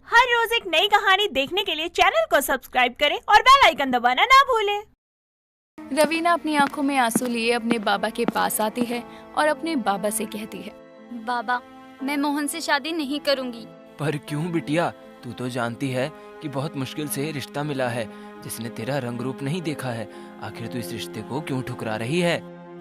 हर रोज एक नई कहानी देखने के लिए चैनल को सब्सक्राइब करें और बेल आइकन दबाना ना भूलें। रवीना अपनी आंखों में आंसू लिए अपने बाबा के पास आती है और अपने बाबा से कहती है, बाबा, मैं मोहन से शादी नहीं करूंगी। पर क्यों बिटिया? तू तो जानती है कि बहुत मुश्किल से रिश्ता मिला है जिसने तेरा रंग रूप नहीं देखा है। आखिर तू इस रिश्ते को क्यों ठुकरा रही है?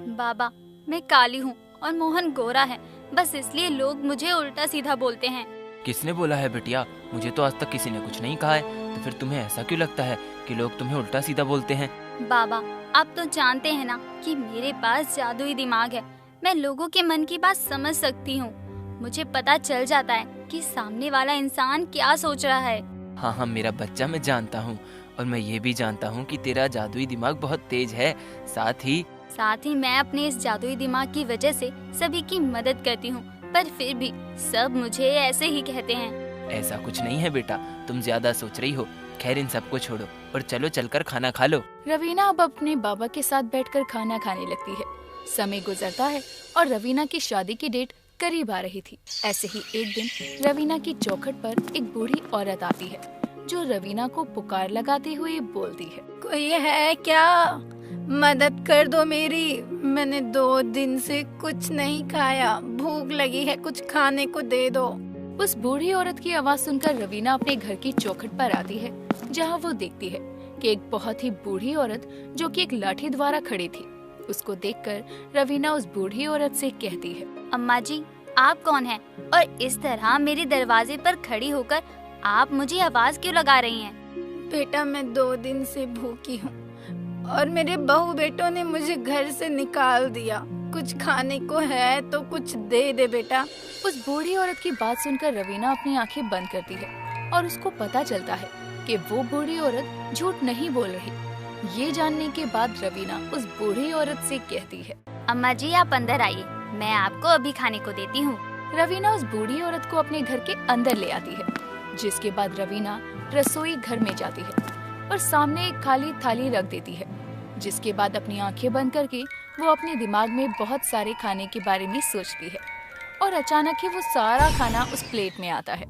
बाबा, मैं काली हूँ और मोहन गोरा है, बस इसलिए लोग मुझे उल्टा सीधा बोलते हैं। किसने बोला है बिटिया? मुझे तो आज तक किसी ने कुछ नहीं कहा है। तो फिर तुम्हें ऐसा क्यों लगता है कि लोग तुम्हें उल्टा सीधा बोलते हैं? बाबा, आप तो जानते हैं ना कि मेरे पास जादुई दिमाग है। मैं लोगों के मन की बात समझ सकती हूँ। मुझे पता चल जाता है कि सामने वाला इंसान क्या सोच रहा है। हाँ, मेरा बच्चा, मैं जानता हूँ। और मैं ये भी जानता हूँ कि तेरा जादुई दिमाग बहुत तेज है। साथ ही मैं अपने इस जादुई दिमाग की वजह से सभी की मदद करती हूँ, पर फिर भी सब मुझे ऐसे ही कहते हैं। ऐसा कुछ नहीं है बेटा, तुम ज्यादा सोच रही हो। खैर, इन सबको छोड़ो और चलो चलकर खाना खा लो। रवीना अब अपने बाबा के साथ बैठकर खाना खाने लगती है। समय गुजरता है और रवीना की शादी की डेट करीब आ रही थी। ऐसे ही एक दिन रवीना की चौखट पर एक बूढ़ी औरत आती है जो रवीना को पुकार लगाते हुए बोलती है, कोई है क्या? मदद कर दो मेरी। मैंने 2 दिन से कुछ नहीं खाया, भूख लगी है, कुछ खाने को दे दो। उस बूढ़ी औरत की आवाज सुनकर रवीना अपने घर की चौखट पर आती है, जहां वो देखती है कि एक बहुत ही बूढ़ी औरत जो कि एक लाठी द्वारा खड़ी थी। उसको देखकर रवीना उस बूढ़ी औरत से कहती है, अम्मा जी, आप कौन हैं? और इस तरह मेरे दरवाजे पर खड़ी होकर आप मुझे आवाज क्यों लगा रही हैं? बेटा, मैं 2 दिन से भूखी हूँ और मेरे बहू बेटों ने मुझे घर से निकाल दिया। कुछ खाने को है तो कुछ दे दे बेटा। उस बूढ़ी औरत की बात सुनकर रवीना अपनी आंखें बंद करती है और उसको पता चलता है कि वो बूढ़ी औरत झूठ नहीं बोल रही। ये जानने के बाद रवीना उस बूढ़ी औरत से कहती है, अम्मा जी, आप अंदर आइए, मैं आपको अभी खाने को देती हूँ। रवीना उस बूढ़ी औरत को अपने घर के अंदर ले आती है, जिसके बाद रवीना रसोई घर में जाती है और सामने एक खाली थाली रख देती है। जिसके बाद अपनी आंखें बंद करके वो अपने दिमाग में बहुत सारे खाने के बारे में सोचती है और अचानक ही वो सारा खाना उस प्लेट में आता है।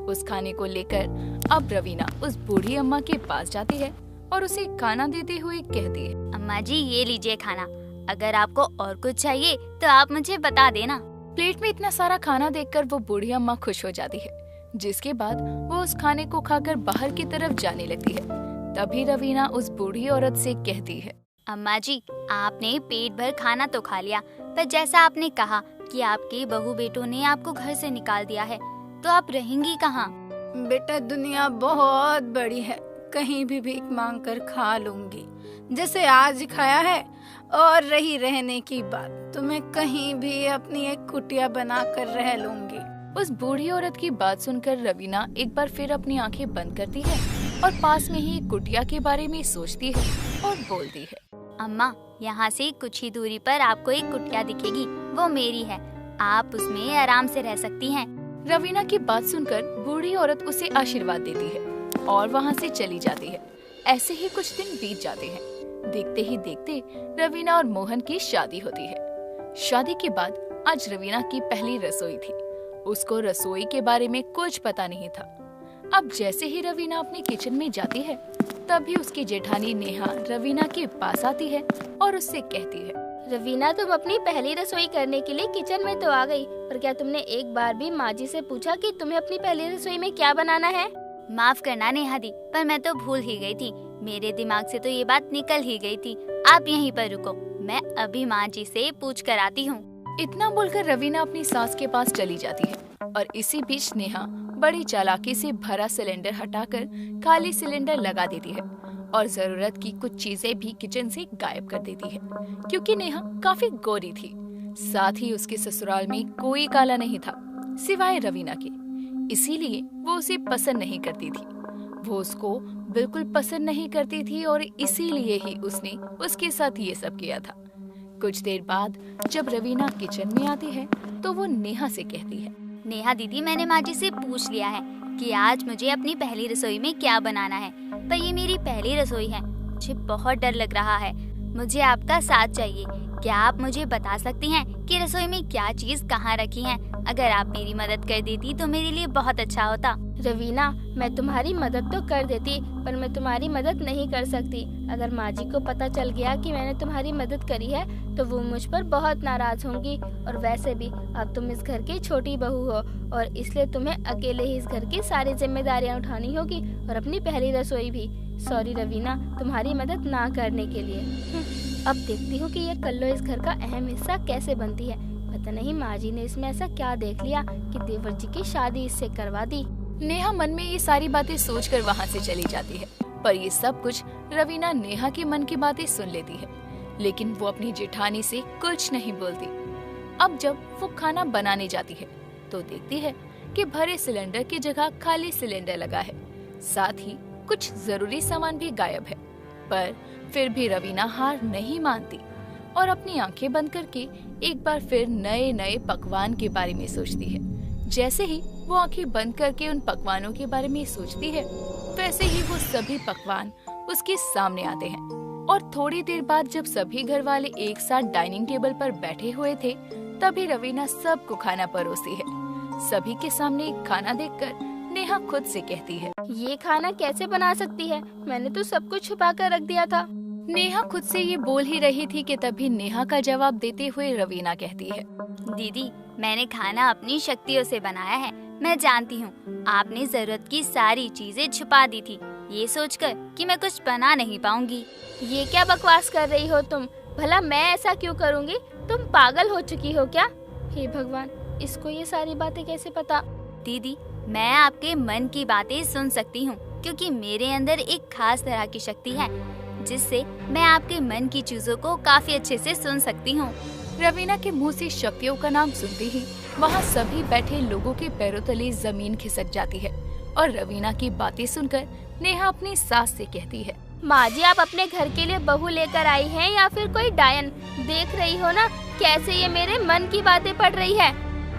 उस खाने को लेकर अब रवीना उस बूढ़ी अम्मा के पास जाती है और उसे खाना देते हुए कहती है, अम्मा जी, ये लीजिए खाना। अगर आपको और कुछ चाहिए तो आप मुझे बता देना। प्लेट में इतना सारा खाना देखकर वो बूढ़ी अम्मा खुश हो जाती है, जिसके बाद वो उस खाने को खाकर बाहर की तरफ जाने लगती है। तभी रवीना उस बूढ़ी औरत से कहती है, अम्मा जी, आपने पेट भर खाना तो खा लिया, पर जैसा आपने कहा कि आपके बहू बेटों ने आपको घर से निकाल दिया है, तो आप रहेंगी कहाँ? बेटा, दुनिया बहुत बड़ी है, कहीं भी भीख मांग कर खा लूंगी, जैसे आज खाया है। और रही रहने की बात, तो मैं कहीं भी अपनी एक कुटिया बना कर रह लूंगी। उस बूढ़ी औरत की बात सुनकर रवीना एक बार फिर अपनी आंखें बंद करती है और पास में ही एक कुटिया के बारे में सोचती है और बोलती है, अम्मा, यहाँ से कुछ ही दूरी पर आपको एक कुटिया दिखेगी, वो मेरी है, आप उसमें आराम से रह सकती हैं। रवीना की बात सुनकर बूढ़ी औरत उसे आशीर्वाद देती है और वहाँ से चली जाती है। ऐसे ही कुछ दिन बीत जाते हैं। देखते ही देखते रवीना और मोहन की शादी होती है। शादी के बाद आज रवीना की पहली रसोई थी। उसको रसोई के बारे में कुछ पता नहीं था। अब जैसे ही रवीना अपने किचन में जाती है, तभी उसकी जेठानी नेहा रवीना के पास आती है और उससे कहती है, रवीना, तुम अपनी पहली रसोई करने के लिए किचन में तो आ गई, पर क्या तुमने एक बार भी माँ जी से पूछा कि तुम्हें अपनी पहली रसोई में क्या बनाना है? माफ करना नेहा दी, पर मैं तो भूल ही गई थी। मेरे दिमाग से तो ये बात निकल ही गई थी। आप यहीं पर रुको, मैं अभी माँ जी से पूछ कर आती हूँ। इतना बोलकर रवीना अपनी सास के पास चली जाती है और इसी बीच नेहा बड़ी चालाकी से भरा सिलेंडर हटाकर खाली सिलेंडर लगा देती है और जरूरत की कुछ चीजें भी किचन से गायब कर देती है, क्योंकि नेहा काफी गोरी थी। साथ ही उसके ससुराल में कोई काला नहीं था सिवाय रवीना के, इसीलिए वो उसे पसंद नहीं करती थी। वो उसको बिल्कुल पसंद नहीं करती थी और इसीलिए ही उसने उसके साथ ये सब किया था। कुछ देर बाद जब रवीना किचन में आती है तो वो नेहा से कहती है, नेहा दीदी, मैंने माँ जी से पूछ लिया है कि आज मुझे अपनी पहली रसोई में क्या बनाना है, पर ये मेरी पहली रसोई है, मुझे बहुत डर लग रहा है। मुझे आपका साथ चाहिए। क्या आप मुझे बता सकती हैं कि रसोई में क्या चीज कहाँ रखी है? अगर आप मेरी मदद कर देती तो मेरे लिए बहुत अच्छा होता। रवीना, मैं तुम्हारी मदद तो कर देती, पर मैं तुम्हारी मदद नहीं कर सकती। अगर माँ जी को पता चल गया कि मैंने तुम्हारी मदद करी है तो वो मुझ पर बहुत नाराज होंगी। और वैसे भी अब तुम इस घर की छोटी बहू हो और इसलिए तुम्हें अकेले ही इस घर की सारी जिम्मेदारियाँ उठानी होगी और अपनी पहली रसोई भी। सॉरी रवीना, तुम्हारी मदद ना करने के लिए। अब देखती हूँ कि ये कल्लो इस घर का अहम हिस्सा कैसे बनती है। पता नहीं माँ जी ने इसमें ऐसा क्या देख लिया कि देवर जी की शादी इससे करवा दी। नेहा मन में ये सारी बातें सोचकर वहाँ से चली जाती है, पर ये सब कुछ रवीना नेहा के मन की बातें सुन लेती है, लेकिन वो अपनी जेठानी से कुछ नहीं बोलती। अब जब वो खाना बनाने जाती है तो देखती है कि भरे सिलेंडर की जगह खाली सिलेंडर लगा है, साथ ही कुछ जरूरी सामान भी गायब है। पर फिर भी रवीना हार नहीं मानती और अपनी आंखें बंद करके एक बार फिर नए नए पकवान के बारे में सोचती है। जैसे ही वो आंखें बंद करके उन पकवानों के बारे में सोचती है, वैसे ही वो सभी पकवान उसके सामने आते हैं। और थोड़ी देर बाद जब सभी घर वाले एक साथ डाइनिंग टेबल पर बैठे हुए थे, तभी रवीना सबको खाना परोसती है। सभी के सामने खाना देखकर नेहा खुद से कहती है, ये खाना कैसे बना सकती है? मैंने तो सब कुछ छुपा कर रख दिया था। नेहा खुद से ये बोल ही रही थी कि तभी नेहा का जवाब देते हुए रवीना कहती है, दीदी, मैंने खाना अपनी शक्तियों से बनाया है। मैं जानती हूँ आपने जरूरत की सारी चीजें छुपा दी थी, ये सोचकर कि मैं कुछ बना नहीं पाऊंगी। ये क्या बकवास कर रही हो तुम? भला मैं ऐसा क्यों करूँगी? तुम पागल हो चुकी हो क्या? हे भगवान, इसको ये सारी बातें कैसे पता? दीदी, मैं आपके मन की बातें सुन सकती हूँ, क्योंकि मेरे अंदर एक खास तरह की शक्ति है जिससे मैं आपके मन की चीजों को काफी अच्छे से सुन सकती हूँ। रवीना के मुंह से शक्तियों का नाम सुनते ही वहाँ सभी बैठे लोगों के पैरों तले जमीन खिसक जाती है। और रवीना की बातें सुनकर नेहा अपनी सास से कहती है, माँ जी, आप अपने घर के लिए बहू लेकर आई हैं या फिर कोई डायन? देख रही हो ना कैसे ये मेरे मन की बातें पढ़ रही है।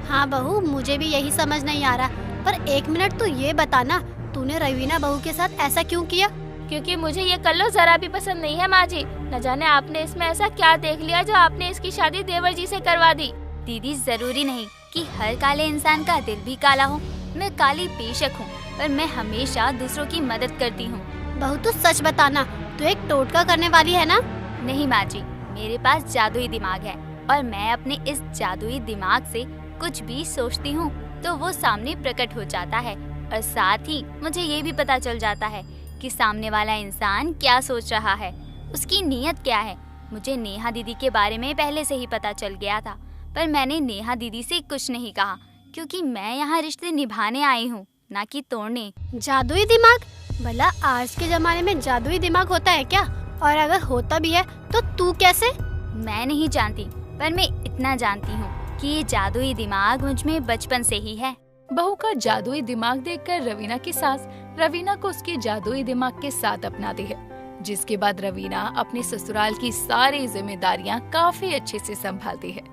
हाँ बहू, मुझे भी यही समझ नहीं आ रहा, पर एक मिनट तो ये बताना, तूने रवीना बहू के साथ ऐसा क्यों किया? क्योंकि मुझे ये कल्लो जरा भी पसंद नहीं है माँ जी। न जाने आपने इसमें ऐसा क्या देख लिया जो आपने इसकी शादी देवर जी से करवा दी। दीदी, जरूरी नहीं कि हर काले इंसान का दिल भी काला हो। मैं काली बेशक हूँ, पर मैं हमेशा दूसरों की मदद करती हूँ। बहू तू सच बताना, तू एक टोटका करने वाली है ना? नहीं माँ जी, मेरे पास जादुई दिमाग है और मैं अपने इस जादुई दिमाग से कुछ भी सोचती हूँ तो वो सामने प्रकट हो जाता है। और साथ ही मुझे ये भी पता चल जाता है कि सामने वाला इंसान क्या सोच रहा है, उसकी नीयत क्या है। मुझे नेहा दीदी के बारे में पहले से ही पता चल गया था, पर मैंने नेहा दीदी से कुछ नहीं कहा क्योंकि मैं यहाँ रिश्ते निभाने आई हूँ, ना कि तोड़ने। जादुई दिमाग? भला आज के जमाने में जादुई दिमाग होता है क्या? और अगर होता भी है तो तू कैसे? मैं नहीं जानती, पर मैं इतना जानती हूँ कि ये जादुई दिमाग मुझ में बचपन से ही है। बहू का जादुई दिमाग देखकर रवीना की सास रवीना को उसके जादुई दिमाग के साथ अपनाती है, जिसके बाद रवीना अपने ससुराल की सारी जिम्मेदारियां काफी अच्छे से संभालती है।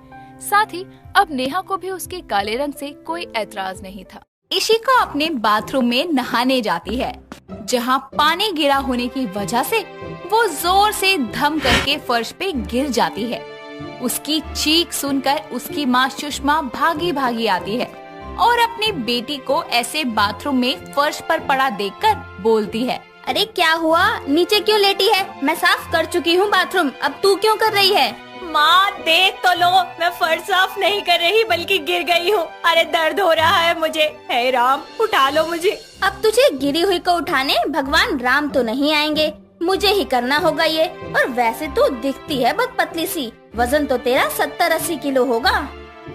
साथ ही अब नेहा को भी उसके काले रंग से कोई ऐतराज नहीं था। इशिका अपने बाथरूम में नहाने जाती है, जहां पानी गिरा होने की वजह से वो जोर से धम करके फर्श पे गिर जाती है। उसकी चीख सुनकर उसकी माँ सुषमा भागी भागी आती है और अपनी बेटी को ऐसे बाथरूम में फर्श पर पड़ा देखकर बोलती है, अरे क्या हुआ? नीचे क्यों लेटी है? मैं साफ कर चुकी हूँ बाथरूम, अब तू क्यों कर रही है? माँ देख तो लो, मैं फर्श साफ नहीं कर रही बल्कि गिर गई हूँ। अरे दर्द हो रहा है मुझे। हे राम, उठा लो मुझे। अब तुझे गिरी हुई को उठाने भगवान राम तो नहीं आएंगे, मुझे ही करना होगा ये। और वैसे तो दिखती है बहुत पतली सी, वजन तो तेरा 70-80 किलो होगा।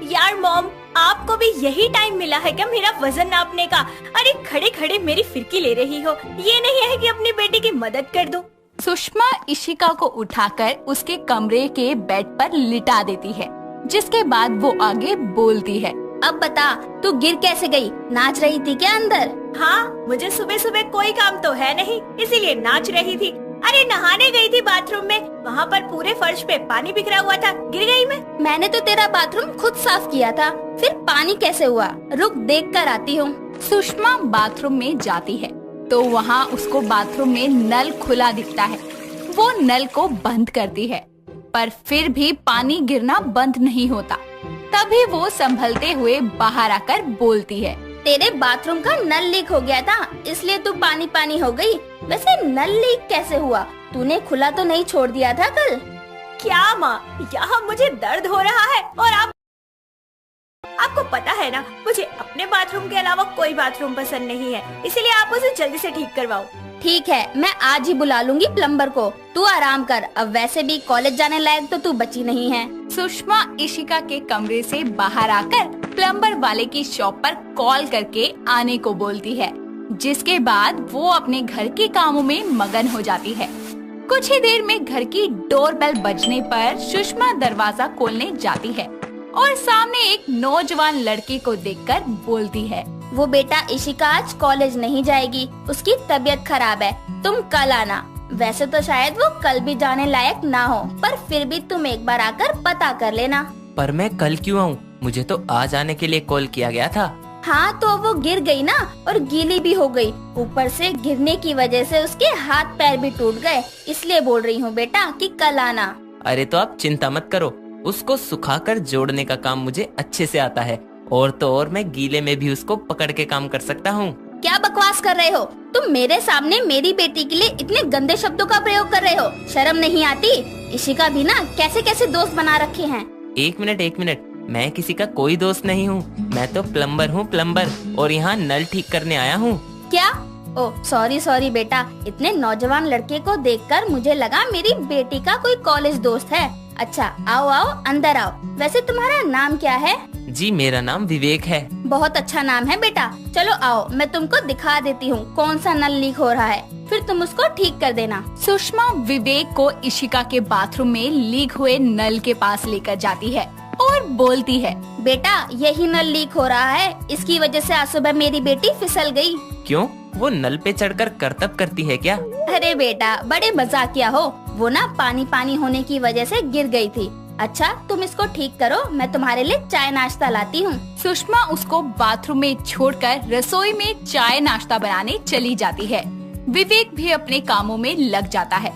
यार मॉम, आपको भी यही टाइम मिला है क्या मेरा वजन नापने का? अरे खड़े खड़े मेरी फिरकी ले रही हो, ये नहीं है कि अपनी बेटी की मदद कर दूं। सुषमा इशिका को उठाकर उसके कमरे के बेड पर लिटा देती है, जिसके बाद वो आगे बोलती है, अब बता, तू गिर कैसे गई? नाच रही थी क्या अंदर? हाँ, मुझे सुबह सुबह कोई काम तो है नहीं, इसीलिए नाच रही थी। अरे नहाने गई थी बाथरूम में, वहाँ पर पूरे फर्श पे पानी बिखरा हुआ था, गिर गई मैं। मैंने तो तेरा बाथरूम खुद साफ किया था, फिर पानी कैसे हुआ? रुक, देख कर आती हूँ। सुषमा बाथरूम में जाती है तो वहाँ उसको बाथरूम में नल खुला दिखता है। वो नल को बंद करती है, पर फिर भी पानी गिरना बंद नहीं होता। तभी वो संभलते हुए बाहर आकर बोलती है, तेरे बाथरूम का नल लीक हो गया था, इसलिए तू पानी पानी हो गई। वैसे नल लीक कैसे हुआ? तूने खुला तो नहीं छोड़ दिया था कल? क्या माँ, यहाँ मुझे दर्द हो रहा है और आपको पता है ना, मुझे अपने बाथरूम के अलावा कोई बाथरूम पसंद नहीं है, इसीलिए आप उसे जल्दी से ठीक करवाओ। ठीक है, मैं आज ही बुला लूंगी प्लम्बर को। तू आराम कर, अब वैसे भी कॉलेज जाने लायक तो तू बची नहीं है। सुषमा इशिका के कमरे से बाहर आकर प्लम्बर वाले की शॉप पर कॉल करके आने को बोलती है, जिसके बाद वो अपने घर के कामों में मगन हो जाती है। कुछ ही देर में घर की डोरबेल बजने पर सुषमा दरवाजा खोलने जाती है और सामने एक नौजवान लड़के को देखकर बोलती है, वो बेटा इशिका आज कॉलेज नहीं जाएगी, उसकी तबीयत खराब है, तुम कल आना। वैसे तो शायद वो कल भी जाने लायक ना हो, पर फिर भी तुम एक बार आकर पता कर लेना। पर मैं कल क्यों आऊँ? मुझे तो आज आने के लिए कॉल किया गया था। हाँ तो वो गिर गई ना, और गीली भी हो गई। ऊपर से गिरने की वजह से उसके हाथ पैर भी टूट गए, इसलिए बोल रही हूँ बेटा कि कल आना। अरे तो आप चिंता मत करो, उसको सुखाकर जोड़ने का काम मुझे अच्छे से आता है, और तो और मैं गीले में भी उसको पकड़ के काम कर सकता हूँ। क्या बकवास कर रहे हो? तुम मेरे सामने मेरी बेटी के लिए इतने गंदे शब्दों का प्रयोग कर रहे हो, शर्म नहीं आती? इशिका भी ना कैसे कैसे दोस्त बना रखे हैं। एक मिनट, मैं किसी का कोई दोस्त नहीं हूँ, मैं तो प्लम्बर हूँ, प्लम्बर, और यहाँ नल ठीक करने आया हूँ। क्या? ओह सॉरी बेटा, इतने नौजवान लड़के को देखकर मुझे लगा मेरी बेटी का कोई कॉलेज दोस्त है। अच्छा आओ अंदर आओ। वैसे तुम्हारा नाम क्या है? जी मेरा नाम विवेक है। बहुत अच्छा नाम है बेटा। चलो आओ, मैं तुमको दिखा देती हूँ कौन सा नल लीक हो रहा है, फिर तुम उसको ठीक कर देना। सुषमा विवेक को इशिका के बाथरूम में लीक हुए नल के पास लेकर जाती है और बोलती है, बेटा यही नल लीक हो रहा है, इसकी वजह से आज सुबह मेरी बेटी फिसल गई। क्यों, वो नल पे चढ़कर करतब करती है क्या? अरे बेटा बड़े मजाकिया हो, वो ना पानी होने की वजह से गिर गई थी। अच्छा तुम इसको ठीक करो, मैं तुम्हारे लिए चाय नाश्ता लाती हूँ। सुषमा उसको बाथरूम में छोड़कर रसोई में चाय नाश्ता बनाने चली जाती है। विवेक भी अपने कामों में लग जाता है।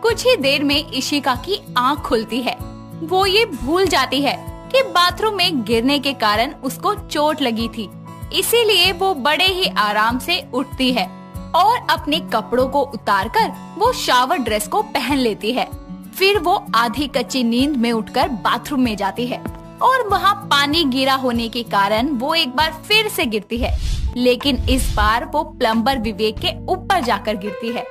कुछ ही देर में इशिका की आँख खुलती है। वो ये भूल जाती है कि बाथरूम में गिरने के कारण उसको चोट लगी थी, इसीलिए वो बड़े ही आराम से उठती है और अपने कपड़ों को उतारकर वो शावर ड्रेस को पहन लेती है। फिर वो आधी कच्ची नींद में उठकर बाथरूम में जाती है और वहाँ पानी गिरा होने के कारण वो एक बार फिर से गिरती है, लेकिन इस बार वो प्लम्बर विवेक के ऊपर जाकर गिरती है,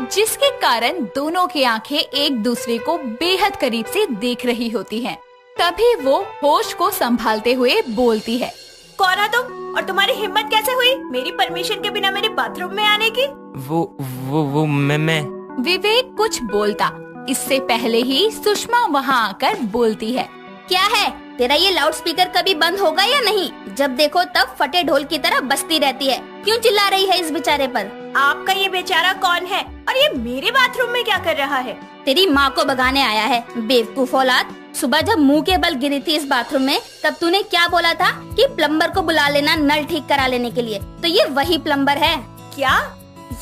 जिसके कारण दोनों की आंखें एक दूसरे को बेहद करीब से देख रही होती हैं। तभी वो होश को संभालते हुए बोलती है, कौन हो तुम और तुम्हारी हिम्मत कैसे हुई मेरी परमिशन के बिना मेरे बाथरूम में आने की? वो मैं। विवेक कुछ बोलता इससे पहले ही सुषमा वहाँ आकर बोलती है, क्या है तेरा ये लाउडस्पीकर कभी बंद होगा या नहीं? जब देखो तब फटे ढोल की तरह बजती रहती है, क्यों चिल्ला रही है इस बेचारे पर? आपका ये बेचारा कौन है और ये मेरे बाथरूम में क्या कर रहा है? तेरी माँ को भगाने आया है, बेवकूफ औलाद। सुबह जब मुंह के बल गिरी थी इस बाथरूम में, तब तूने क्या बोला था कि प्लम्बर को बुला लेना नल ठीक करा लेने के लिए, तो ये वही प्लम्बर है। क्या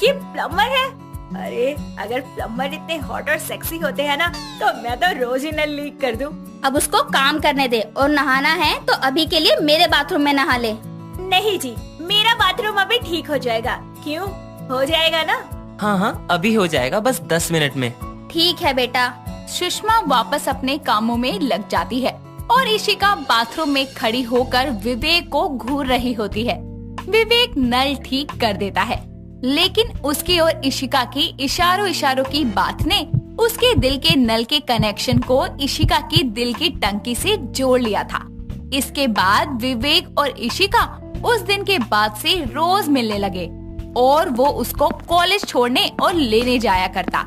ये प्लम्बर है? अरे अगर प्लम्बर इतने हॉट और सेक्सी होते हैं ना, तो मैं तो रोज ही नल लीक कर दूं। अब उसको काम करने दे, और नहाना है तो अभी के लिए मेरे बाथरूम में नहा ले। नहीं जी, मेरा बाथरूम अभी ठीक हो जाएगा। क्यों, हो जाएगा ना? हाँ अभी हो जाएगा, बस 10 मिनट में। ठीक है बेटा। सुषमा वापस अपने कामों में लग जाती है और इशिका बाथरूम में खड़ी होकर विवेक को घूर रही होती है। विवेक नल ठीक कर देता है, लेकिन उसकी और इशिका की इशारों की बात ने उसके दिल के नल के कनेक्शन को इशिका की दिल की टंकी से जोड़ लिया था। इसके बाद विवेक और इशिका उस दिन के बाद से रोज मिलने लगे और वो उसको कॉलेज छोड़ने और लेने जाया करता।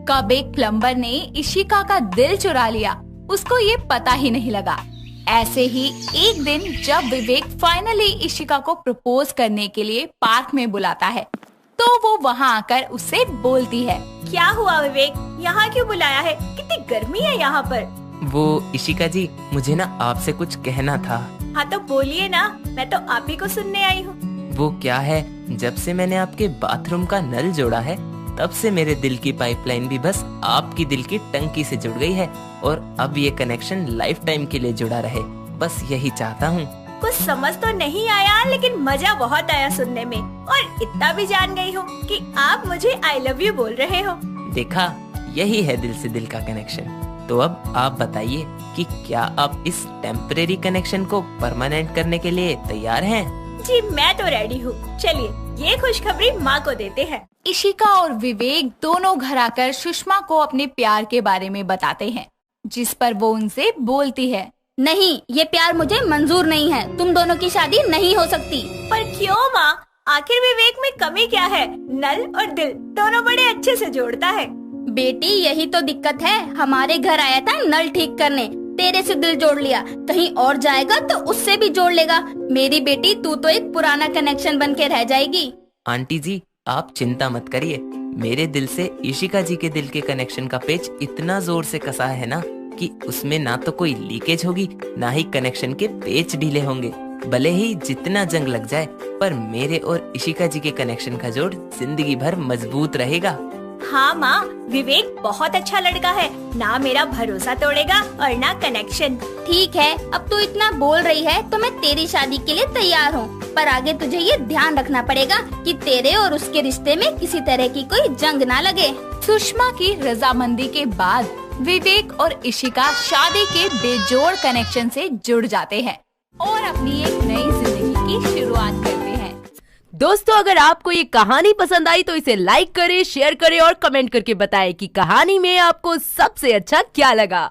कब एक प्लम्बर ने इशिका का दिल चुरा लिया, उसको ये पता ही नहीं लगा। ऐसे ही एक दिन जब विवेक फाइनली इशिका को प्रपोज करने के लिए पार्क में बुलाता है, तो वो वहाँ आकर उससे बोलती है, क्या हुआ विवेक, यहाँ क्यों बुलाया है? कितनी गर्मी है यहाँ पर। वो इशिका जी, मुझे ना आपसे कुछ कहना था। हाँ तो बोलिए ना, मैं तो आप ही को सुनने आई हूँ। वो क्या है, जब से मैंने आपके बाथरूम का नल जोड़ा है, तब से मेरे दिल की पाइपलाइन भी बस आपकी दिल की टंकी से जुड़ गई है, और अब ये कनेक्शन लाइफ टाइम के लिए जुड़ा रहे, बस यही चाहता हूँ। कुछ समझ तो नहीं आया, लेकिन मजा बहुत आया सुनने में, और इतना भी जान गई हूँ कि आप मुझे आई लव यू बोल रहे हो। देखा, यही है दिल से दिल का कनेक्शन। तो अब आप बताइए कि क्या आप इस टेम्परेरी कनेक्शन को परमानेंट करने के लिए तैयार हैं? जी मैं तो रेडी हूँ। चलिए ये खुशखबरी माँ को देते हैं। इशिका और विवेक दोनों घर आकर सुषमा को अपने प्यार के बारे में बताते हैं, जिस पर वो उनसे बोलती है, नहीं, ये प्यार मुझे मंजूर नहीं है, तुम दोनों की शादी नहीं हो सकती। पर क्यों माँ? आखिर विवेक में कमी क्या है? नल और दिल दोनों बड़े अच्छे से जोड़ता है। बेटी यही तो दिक्कत है, हमारे घर आया था नल ठीक करने, तेरे से दिल जोड़ लिया, कहीं और जाएगा तो उससे भी जोड़ लेगा। मेरी बेटी तू तो एक पुराना कनेक्शन बन के रह जाएगी। आंटी जी आप चिंता मत करिए, मेरे दिल से इशिका जी के दिल के कनेक्शन का पेच इतना जोर से कसा है ना कि उसमें ना तो कोई लीकेज होगी, ना ही कनेक्शन के पेच ढीले होंगे। भले ही जितना जंग लग जाए, पर मेरे और इशिका जी के कनेक्शन का जोड़ जिंदगी भर मजबूत रहेगा। हाँ माँ, विवेक बहुत अच्छा लड़का है, ना मेरा भरोसा तोड़ेगा और ना कनेक्शन। ठीक है, अब तू इतना बोल रही है तो मैं तेरी शादी के लिए तैयार हूँ, पर आगे तुझे ये ध्यान रखना पड़ेगा कि तेरे और उसके रिश्ते में किसी तरह की कोई जंग ना लगे। सुषमा की रजामंदी के बाद विवेक और इशिका शादी के बेजोड़ कनेक्शन से जुड़ जाते हैं और अपनी एक नई जिंदगी की शुरुआत करते हैं। दोस्तों अगर आपको ये कहानी पसंद आई तो इसे लाइक करें, शेयर करें और कमेंट करके बताएं कि कहानी में आपको सबसे अच्छा क्या लगा।